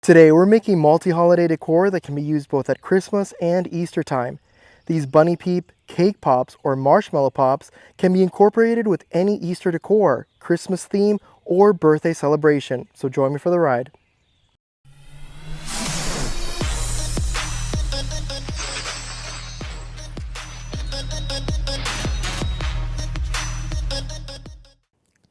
Today we're making multi-holiday decor that can be used both at Christmas and Easter time. These bunny peep, cake pops, or marshmallow pops can be incorporated with any Easter decor, Christmas theme, or birthday celebration. So join me for the ride.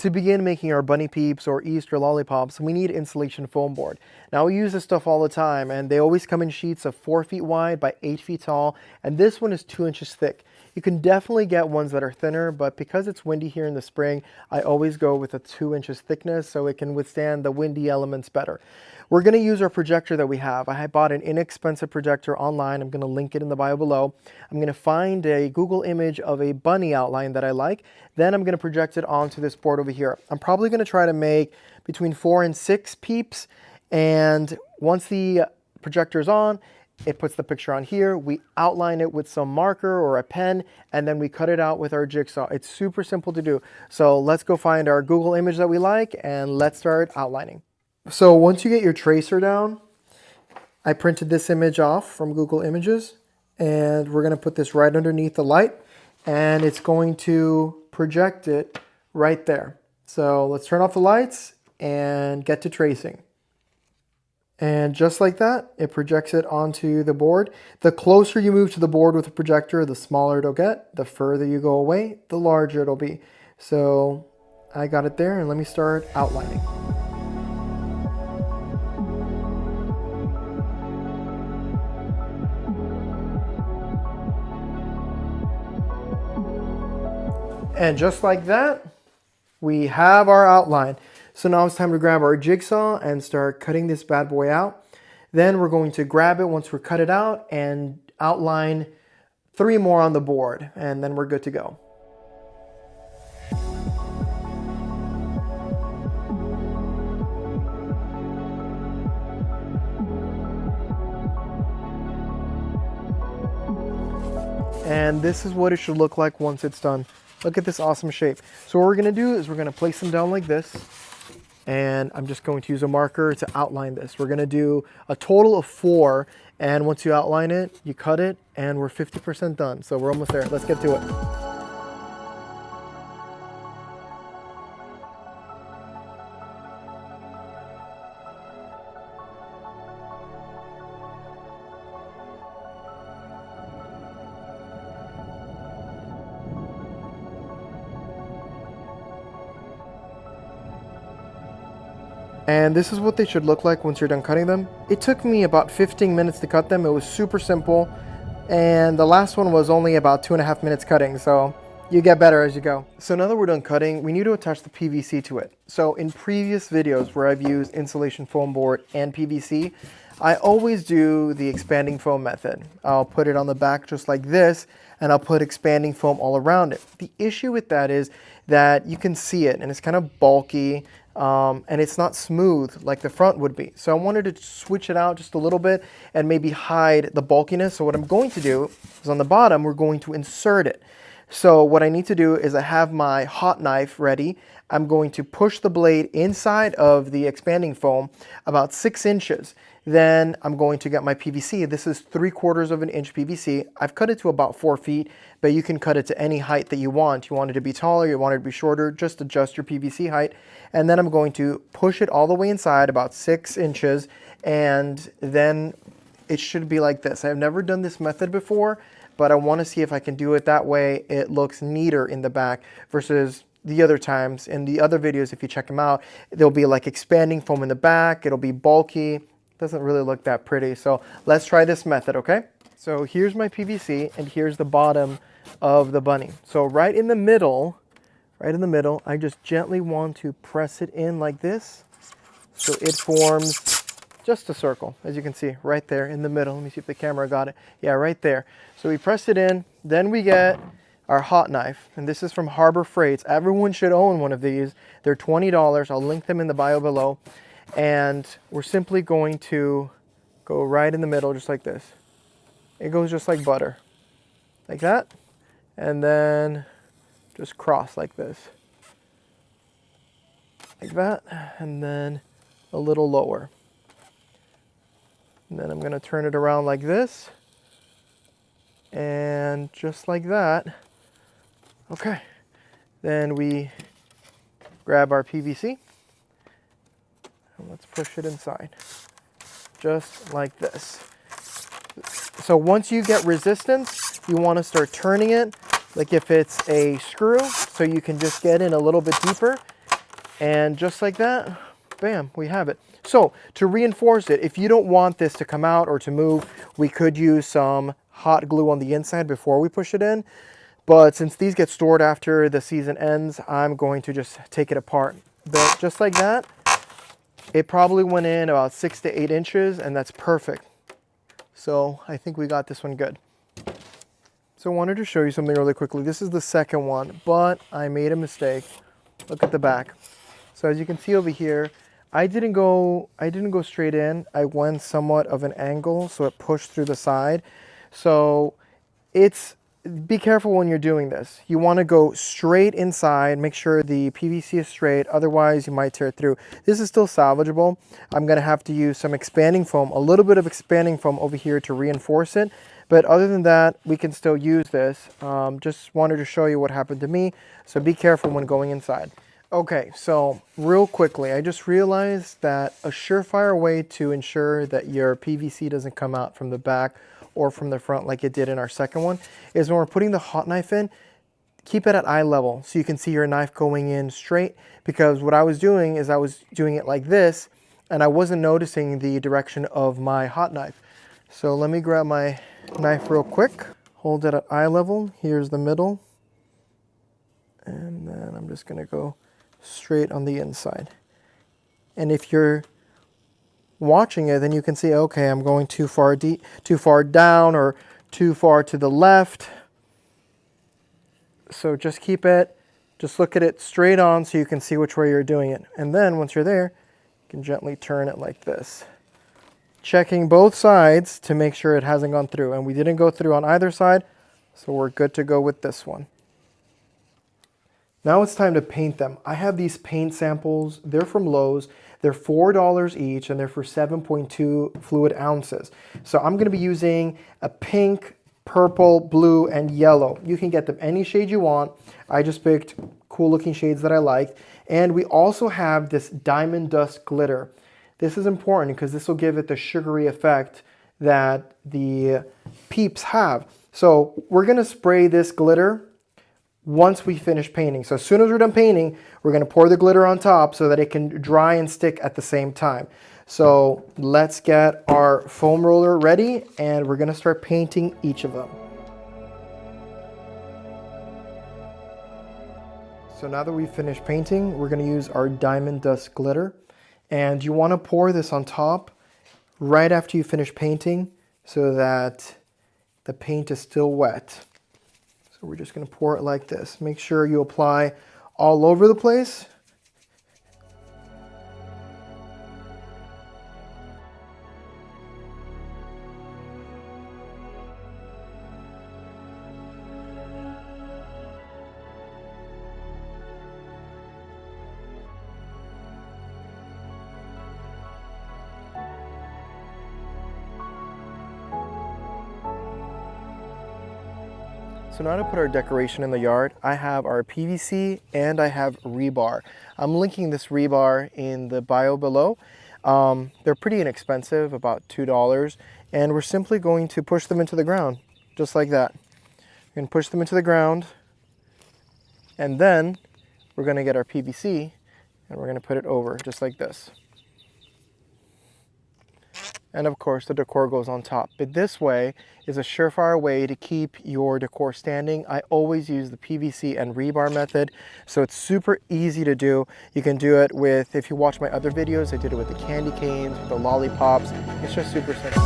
To begin making our bunny peeps or Easter lollipops, we need insulation foam board. Now we use this stuff all the time, and they always come in sheets of 4 feet wide by 8 feet tall, and this one is 2 inches thick. You can definitely get ones that are thinner, but because it's windy here in the spring, I always go with a 2 inches thickness so it can withstand the windy elements better. We're going to use our projector that we have. I bought an inexpensive projector online. I'm going to link it in the bio below. I'm going to find a Google image of a bunny outline that I like. Then I'm going to project it onto this board over here. I'm probably going to try to make between 4 and 6 peeps. And once the projector is on, it puts the picture on here. We outline it with some marker or a pen, and then we cut it out with our jigsaw. It's super simple to do. So let's go find our Google image that we like, and let's start outlining. So once you get your tracer down, I printed this image off from Google Images, and we're going to put this right underneath the light, and it's going to project it right there. So let's turn off the lights and get to tracing. And just like that, it projects it onto the board. The closer you move to the board with the projector, the smaller it'll get. The further you go away, the larger it'll be. So I got it there, and let me start outlining. And just like that, we have our outline. So now it's time to grab our jigsaw and start cutting this bad boy out. Then we're going to grab it once we're cut it out and outline 3 more on the board, and then we're good to go. And this is what it should look like once it's done. Look at this awesome shape. So what we're gonna do is we're gonna place them down like this, and I'm just going to use a marker to outline this. We're gonna do a total of 4, and once you outline it, you cut it, and we're 50% done. So we're almost there. Let's get to it. And this is what they should look like once you're done cutting them. It took me about 15 minutes to cut them. It was super simple. And the last one was only about 2.5 minutes cutting. So you get better as you go. So now that we're done cutting, we need to attach the PVC to it. So in previous videos where I've used insulation foam board and PVC, I always do the expanding foam method. I'll put it on the back just like this, and I'll put expanding foam all around it. The issue with that is that you can see it, and it's kind of bulky. And it's not smooth like the front would be. So I wanted to switch it out just a little bit and maybe hide the bulkiness. So what I'm going to do is on the bottom, we're going to insert it. So what I need to do is I have my hot knife ready. I'm going to push the blade inside of the expanding foam about 6 inches. Then I'm going to get my PVC. This is 3/4 of an inch PVC. I've cut it to about 4 feet, but you can cut it to any height that you want. You want it to be taller, you want it to be shorter, just adjust your PVC height. And then I'm going to push it all the way inside about 6 inches, and then it should be like this. I've never done this method before, but I want to see if I can do it that way. It looks neater in the back versus the other times. In the other videos, if you check them out, there'll be like expanding foam in the back. It'll be bulky. Doesn't really look that pretty. So let's try this method, okay? So here's my PVC, and here's the bottom of the bunny. So right in the middle, I just gently want to press it in like this. So it forms just a circle, as you can see, right there in the middle. Let me see if the camera got it. Yeah, right there. So we press it in, then we get our hot knife, and this is from Harbor Freights. Everyone should own one of these. They're $20. I'll link them in the bio below. And we're simply going to go right in the middle, just like this. It goes just like butter, like that. And then just cross like this, like that. And then a little lower, And then I'm going to turn it around like this. And just like that. Okay. Then we grab our PVC. And let's push it inside. Just like this. So once you get resistance, you want to start turning it like if it's a screw, so you can just get in a little bit deeper. And just like that, bam, we have it. So to reinforce it, if you don't want this to come out or to move, we could use some hot glue on the inside before we push it in. But since these get stored after the season ends, I'm going to just take it apart. But just like that, it probably went in about 6 to 8 inches, and that's perfect. So I think we got this one good. So I wanted to show you something really quickly. This is the second one, but I made a mistake. Look at the back. So as you can see over here, I didn't go straight in. I went somewhat of an angle, so it pushed through the side. So be careful when you're doing this. You want to go straight inside, make sure the PVC is straight, otherwise you might tear it through. This is still salvageable. I'm going to have to use some expanding foam, a little bit of expanding foam over here to reinforce it. But other than that, we can still use this. Just wanted to show you what happened to me. So be careful when going inside. Okay, so real quickly, I just realized that a surefire way to ensure that your PVC doesn't come out from the back or from the front like it did in our second one is when we're putting the hot knife in, keep it at eye level so you can see your knife going in straight, because what I was doing is I was doing it like this and I wasn't noticing the direction of my hot knife. So let me grab my knife real quick, hold it at eye level, here's the middle, and then I'm just going to go straight on the inside. And if you're watching it, then you can see, okay, I'm going too far down or too far to the left. So just look at it straight on so you can see which way you're doing it. And then once you're there, you can gently turn it like this, checking both sides to make sure it hasn't gone through. And we didn't go through on either side, so we're good to go with this one. Now it's time to paint them. I have these paint samples. They're from Lowe's. They're $4 each, and they're for 7.2 fluid ounces. So I'm going to be using a pink, purple, blue, and yellow. You can get them any shade you want. I just picked cool looking shades that I liked. And we also have this diamond dust glitter. This is important because this will give it the sugary effect that the Peeps have. So we're going to spray this glitter once we finish painting. So as soon as we're done painting, we're going to pour the glitter on top so that it can dry and stick at the same time. So let's get our foam roller ready, and we're going to start painting each of them. So now that we've finished painting, we're going to use our diamond dust glitter. And you want to pour this on top right after you finish painting so that the paint is still wet. So we're just going to pour it like this. Make sure you apply all over the place. So now to put our decoration in the yard, I have our PVC and I have rebar. I'm linking this rebar in the bio below. They're pretty inexpensive, about $2, and we're simply going to push them into the ground, just like that. We're going to push them into the ground, and then we're going to get our PVC and we're going to put it over, just like this. And of course the decor goes on top. But this way is a surefire way to keep your decor standing. I always use the PVC and rebar method, so it's super easy to do. You can do it with, if you watch my other videos, I did it with the candy canes, with the lollipops. It's just super simple.